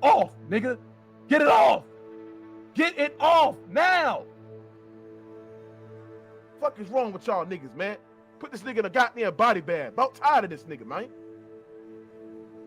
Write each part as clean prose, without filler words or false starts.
off, nigga. Get it off. Get it off now. Fuck is wrong with y'all niggas, man? Put this nigga in a goddamn body bag. About tired of this nigga, man.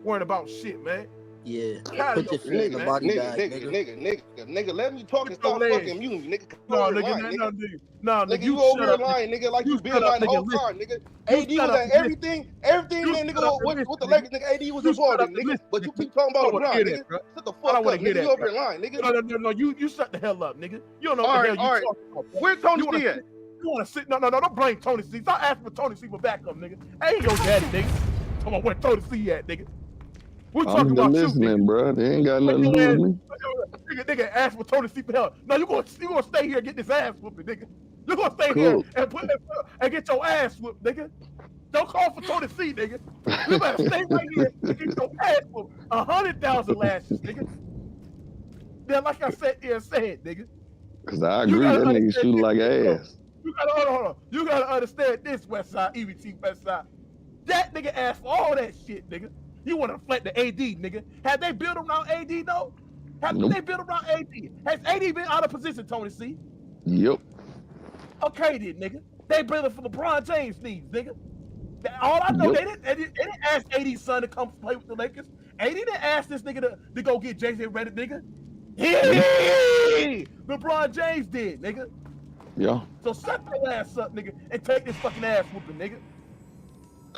Worrying about shit, man. Yeah. Tired Put your feet in the body bag, nigga. Let me talk and stop fucking muting me, nigga. No, nigga, no, nigga, you over here lying, nigga, like you been lying the whole time, nigga. AD was at everything, that nigga with the Lakers, nigga. AD was involved in, nigga. But you keep talking about LeBron, nigga. Shut the fuck up, nigga. You over here lying, nigga. No, you shut the hell up, nigga. You don't know what the hell you talking about. Where's Tony C at? You want to sit? No, don't blame Tony C. Stop asking for Tony C for backup, nigga. I ain't your daddy, nigga. Come on, where Tony C at, nigga? We talking about listening, you, nigga. Bro. They ain't got nothing to do with me. Nigga ask for Tony C for help. No, you gonna stay here and get this ass whooping, nigga. You gonna stay here and get your ass whooped, nigga. Don't call for Tony C, nigga. You better stay right here and get your ass whooped. 100,000 lashes, nigga. Then, like I said, nigga. Cause I agree, that nigga shoot like ass. You gotta hold on. You gotta understand this, Westside, EBT Westside. That nigga asked for all that shit, nigga. You want to reflect the AD, nigga. Have they built around AD, though? Have they built around AD? Has AD been out of position, Tony C? Yep. Okay, then, nigga. They built it for LeBron James needs, nigga. All I know, they didn't ask AD's son to come play with the Lakers. AD didn't ask this nigga to go get JJ Redick, nigga. LeBron James did, nigga. Yeah. So shut your ass up, nigga, and take this fucking ass whooping, nigga.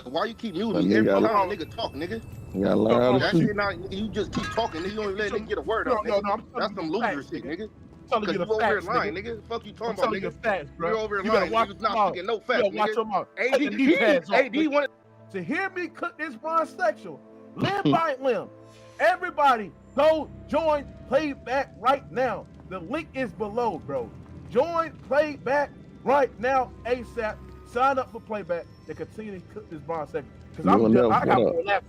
Why you keep muting me? Every time nigga talk, nigga. You gotta learn how to shoot. You just keep talking, nigga. You don't let nigga get a word out, nigga. No, that's some loser shit, nigga. Because you over here lying, nigga. Fuck you talking about, nigga. Facts, bro. You over here lying. You not speaking no facts, nigga. Watch your mouth. AD wanted to hear me cook this bisexual, limb by limb. Everybody, go join Playback right now. The link is below, bro. Join Playback right now, ASAP. Sign up for Playback to continue to cook this bisexual. Because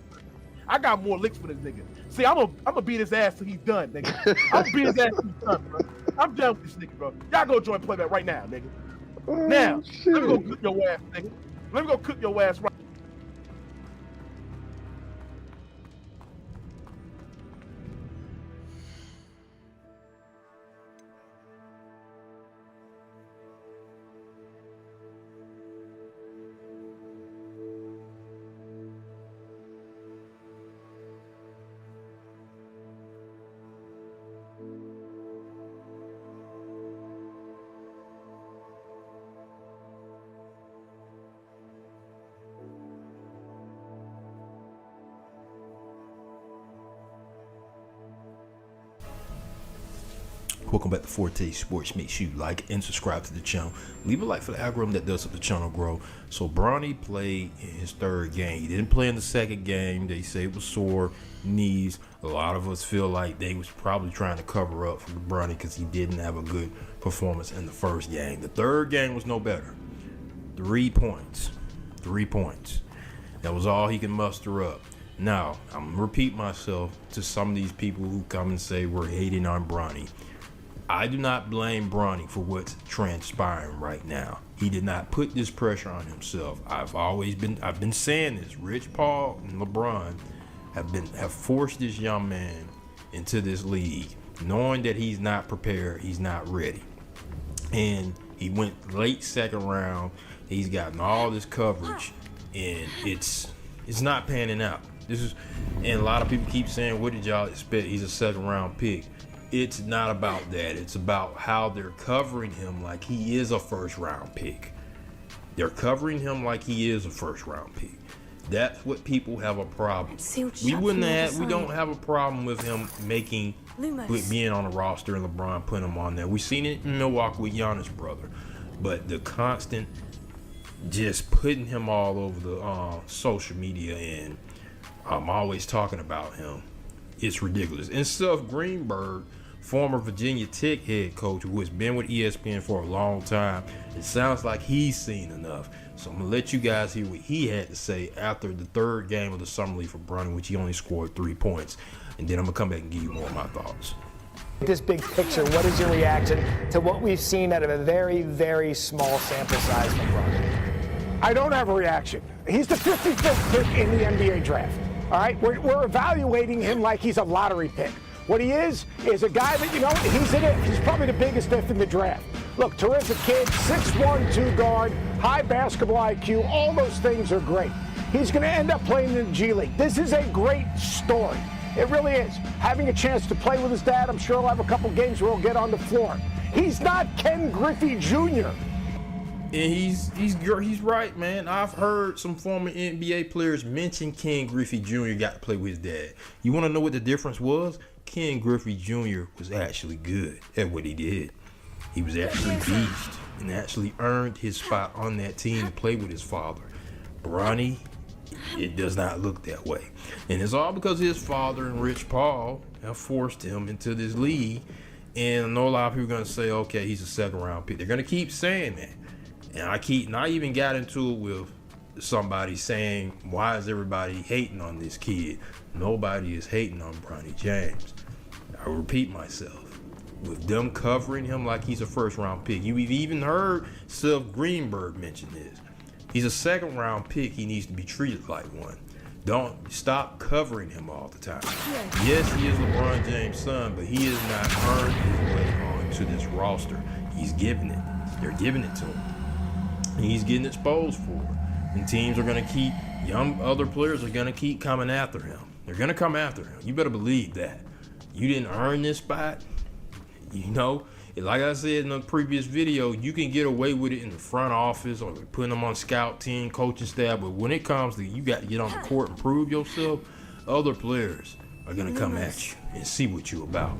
I got more licks for this nigga. See, I'm gonna beat his ass till he's done, nigga. I'm gonna beat his ass till he's done, bro. I'm done with this nigga, bro. Y'all go join Playback right now, nigga. Now, let me go cook your ass, nigga. Let me go cook your ass right. Welcome back to Forte Sports. Make sure you like and subscribe to the channel. Leave a like for the algorithm that does help the channel grow. So Bronny played in his third game. He didn't play in the second game. They say it was sore knees. A lot of us feel like they was probably trying to cover up for Bronny because he didn't have a good performance in the first game. The third game was no better. 3 points. 3 points. That was all he can muster up. Now, I'm gonna repeat myself to some of these people who come and say we're hating on Bronny. I do not blame Bronny for what's transpiring right now. He did not put this pressure on himself. I've been saying this. Rich Paul and LeBron have forced this young man into this league, knowing that he's not prepared, he's not ready. And he went late second round. He's gotten all this coverage, and it's not panning out. And a lot of people keep saying, what did y'all expect? He's a second round pick. It's not about that. It's about how they're covering him like he is a first round pick. They're covering him like he is a first round pick. That's what people have a problem. We don't have a problem with him with being on the roster and LeBron putting him on there. We've seen it in Milwaukee with Giannis' brother. But the constant just putting him all over the social media and I'm always talking about him. It's ridiculous. And Seth Greenberg, former Virginia Tech head coach who has been with ESPN for a long time, it sounds like he's seen enough. So I'm going to let you guys hear what he had to say after the third game of the Summer League for Bronny, which he only scored 3 points. And then I'm going to come back and give you more of my thoughts. This big picture, what is your reaction to what we've seen out of a very, very small sample size from Bronny? I don't have a reaction. He's the 55th pick in the NBA draft. All right, we're evaluating him like he's a lottery pick. What he is a guy that, you know, he's probably the biggest if in the draft. Look, terrific kid, 6'1", 2 guard, high basketball IQ, all those things are great. He's going to end up playing in the G League. This is a great story. It really is. Having a chance to play with his dad, I'm sure he'll have a couple games where he'll get on the floor. He's not Ken Griffey Jr. And he's right, man. I've heard some former NBA players mention Ken Griffey Jr. got to play with his dad. You want to know what the difference was? Ken Griffey Jr. was actually good at what he did. He was actually beast and actually earned his spot on that team to play with his father. Bronny, it does not look that way. And it's all because his father and Rich Paul have forced him into this league. And I know a lot of people are going to say, okay, he's a 2nd round pick. They're going to keep saying that. And I even got into it with somebody saying, why is everybody hating on this kid? Nobody is hating on Bronny James. I repeat myself. With them covering him like he's a 1st round pick. You've even heard Seth Greenberg mention this. He's a 2nd round pick. He needs to be treated like one. Don't stop covering him all the time. Yes, he is LeBron James' son, but he has not earned his way onto this roster. He's giving it. They're giving it to him. And he's getting exposed for it. And teams are going to keep, other players are going to keep coming after him. They're going to come after him. You better believe that. You didn't earn this spot. You know, like I said in the previous video, you can get away with it in the front office or putting them on scout team, coaching staff. But when it comes to you got to get on the court and prove yourself, other players are going to come at you and see what you're about.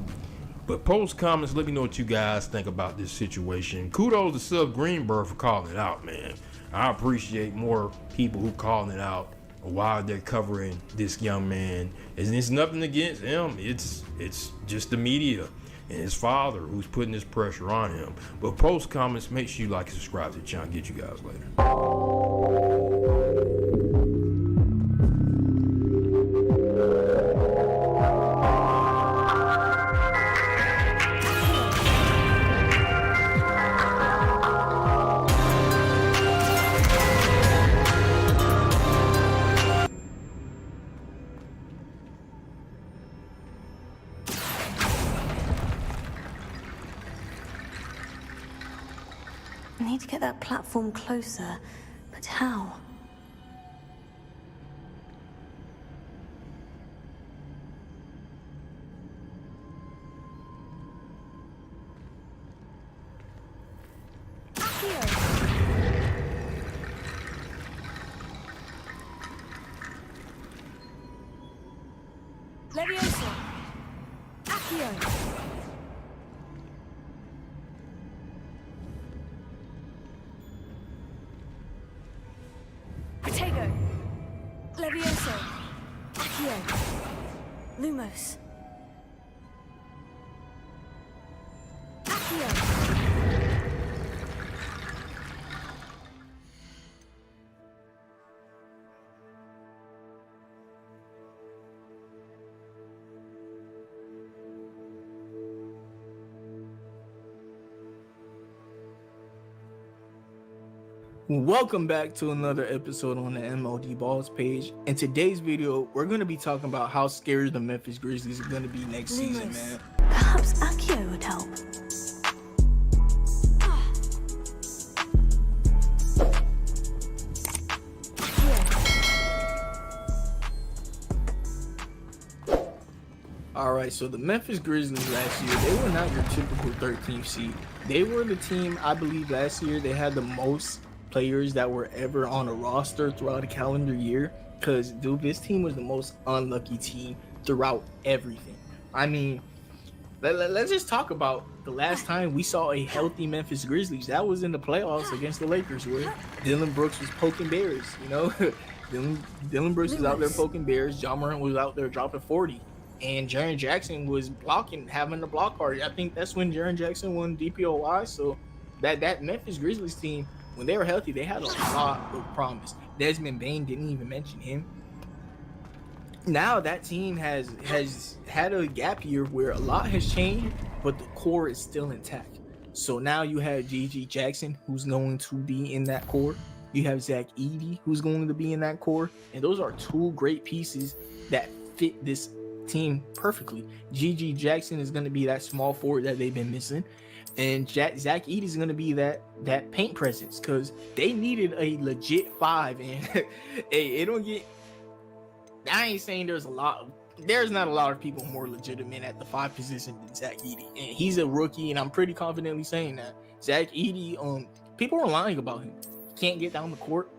But post comments, let me know what you guys think about this situation. Kudos to Seth Greenberg for calling it out, man. I appreciate more people who calling it out while they're covering this young man. And it's nothing against him. It's just the media and his father who's putting this pressure on him. But post comments, make sure you like and subscribe to the channel. Get you guys later. I need to get that platform closer, but how? Leviosa! Accio! Protego! Levioso! Accio! Lumos! Accio! Welcome back to another episode on the MLD Balls page. In today's video, we're going to be talking about how scary the Memphis Grizzlies are going to be next season, man. Perhaps Accio would help. Alright, so the Memphis Grizzlies last year, they were not your typical 13th seed. They were the team, I believe last year, they had the most players that were ever on a roster throughout a calendar year, because dude, this team was the most unlucky team throughout everything. I mean, let's just talk about the last time we saw a healthy Memphis Grizzlies. That was in the playoffs against the Lakers, where Dylan Brooks was poking bears, you know. Dylan Brooks was out there poking bears. John Morant was out there dropping 40, and Jaren Jackson was blocking, having a block party. I think that's when Jaren Jackson won DPOY. So that Memphis Grizzlies team, when they were healthy, they had a lot of promise. Desmond Bane, didn't even mention him. Now that team has had a gap year where a lot has changed, but the core is still intact. So now you have G.G. Jackson, who's going to be in that core. You have Zach Edey, who's going to be in that core. And those are two great pieces that fit this team perfectly. Gigi Jackson is going to be that small forward that they've been missing, and Zach Edey is going to be that paint presence, because they needed a legit 5. And hey, it don't get. I ain't saying there's not a lot of people more legitimate at the 5 position than Zach Edey, and he's a rookie, and I'm pretty confidently saying that Zach Edey. People are lying about him. He can't get down the court.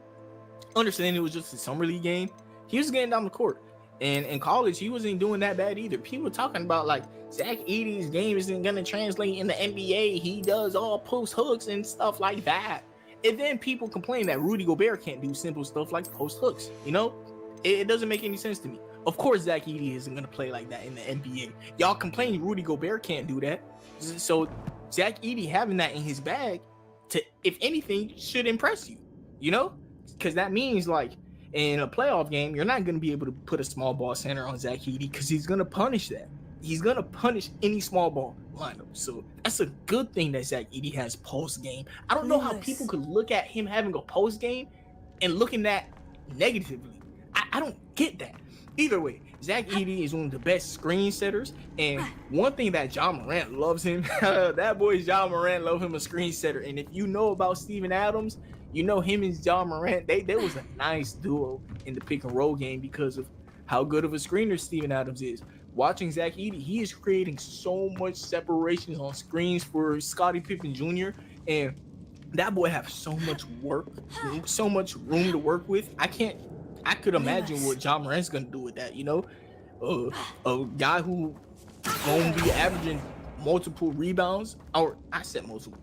Understand it was just a summer league game. He was getting down the court. And in college, he wasn't doing that bad either. People talking about like Zach Edey's game isn't gonna translate in the NBA. He does all post hooks and stuff like that. And then people complain that Rudy Gobert can't do simple stuff like post hooks. You know, it doesn't make any sense to me. Of course, Zach Edey isn't gonna play like that in the NBA. Y'all complain Rudy Gobert can't do that. So Zach Edey having that in his bag, to if anything, should impress you. You know, because that means like, in a playoff game, you're not going to be able to put a small ball center on Zach Edey, because he's going to punish that. He's going to punish any small ball lineup. So that's a good thing that Zach Edey has post game. I don't know how people could look at him having a post game and looking at negatively. I don't get that. Either way, Zach Edey is one of the best screen setters. And one thing that John Morant loves him, that boy John Morant love him a screen setter. And if you know about Steven Adams, you know him and John Morant, they was a nice duo in the pick and roll game because of how good of a screener Steven Adams is. Watching Zach Edey, he is creating so much separations on screens for Scottie Pippen Jr. And that boy have so much work, so much room to work with. I could imagine what John Morant's gonna do with that, you know? A guy who gonna be averaging multiple rebounds, or I said multiple,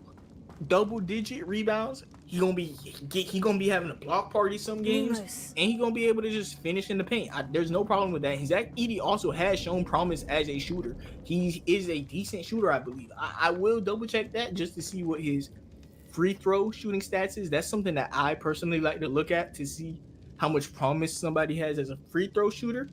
double-digit rebounds. He gonna be having a block party some games, and he gonna be able to just finish in the paint. There's no problem with that. Zach Edey also has shown promise as a shooter. He is a decent shooter, I believe. I will double check that just to see what his free throw shooting stats is. That's something that I personally like to look at to see how much promise somebody has as a free throw shooter.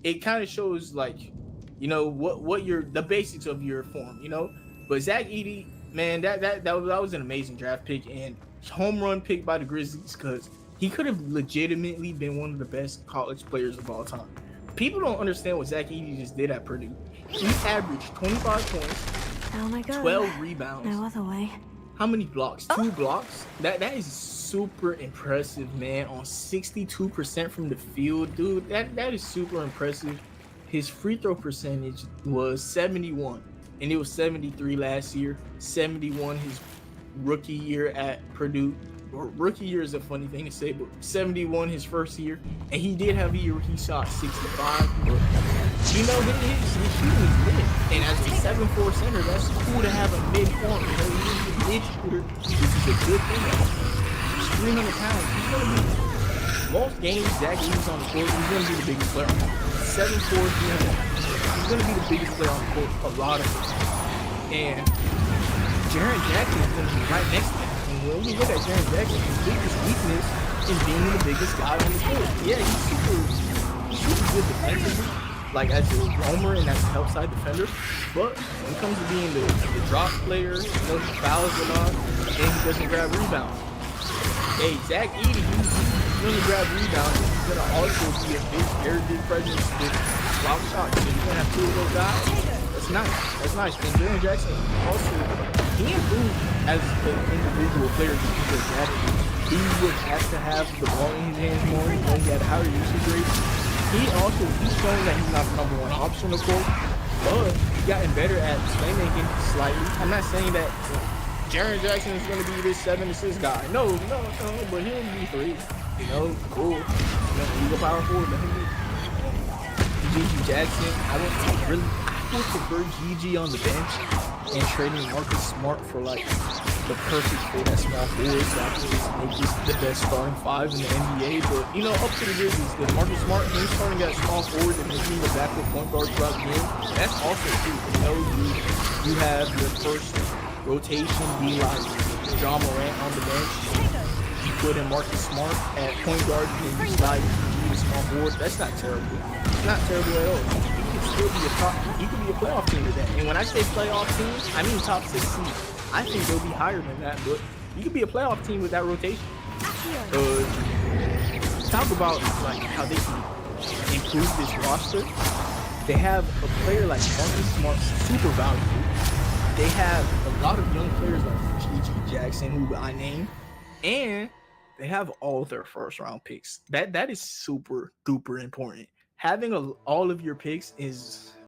It kind of shows, like, you know, what the basics of your form, you know. But Zach Edey, man, that was an amazing draft pick and home run pick by the Grizzlies, because he could have legitimately been one of the best college players of all time. People don't understand what Zach Edey just did at Purdue. He averaged 25 points, Down I go. 12 rebounds. No other way. How many blocks? 2 blocks? That is super impressive, man. On 62% from the field, dude. That is super impressive. His free throw percentage was 71, and it was 73 last year. 71 his rookie year at Purdue. Or rookie year is a funny thing to say, but 71 his first year, and he did have a year where he shot 65. But you know, his shooting is mid, and as a 7'4" center, that's cool to have a mid form. You know, he's a mid shooter. This is a good thing. He's 300 pounds. He's gonna be most games Zach Edey's on the court. He's gonna be the biggest player on the court. 7'4", 300. He's gonna be the biggest player on the court a lot of it. And Jaren Jackson is gonna be right next to him. When we look at Jaren Jackson, his biggest weakness is being the biggest guy on the court. Yeah, he's super good defensively, like as a roamer and as a help side defender. But when it comes to being the drop player, he fouls a lot, and he doesn't grab rebounds. Hey, Zach Edey, he's gonna grab rebounds, and he's gonna also be a very big presence with block shots. So you're gonna have 2 of those guys. That's nice. And Jaren Jackson also, he improved as an individual player because of that. He would have to have the ball in his hands more. He had higher usage rates. He's shown that he's not the number 1 option, of course, but he's gotten better at playmaking slightly. I'm not saying that Jaren Jackson is going to be this 7 assist guy. No, but he'll be 3. You know, cool. He's a power forward. Gigi Jackson, I would prefer Gigi on the bench and trading Marcus Smart for like the perfect fit at small forward, so I can just make this the best starting 5 in the NBA. But you know, up to the Grizzlies, because Marcus Smart, him starting at small forward and making the backup point guard throughout the game, that's also true. You know, you have your first rotation be like John Morant on the bench. You put in Marcus Smart at point guard and you slide to small forward. That's not terrible. It's not terrible at all. You could be a playoff team with that. And when I say playoff team, I mean top 6 seed. I think they'll be higher than that, but you could be a playoff team with that rotation. Talk about like how they can improve this roster. They have a player like Marcus Smart, super valuable. They have a lot of young players like G.G. Jackson, who I named, and they have all their first round picks. That is super duper important. Having all of your picks is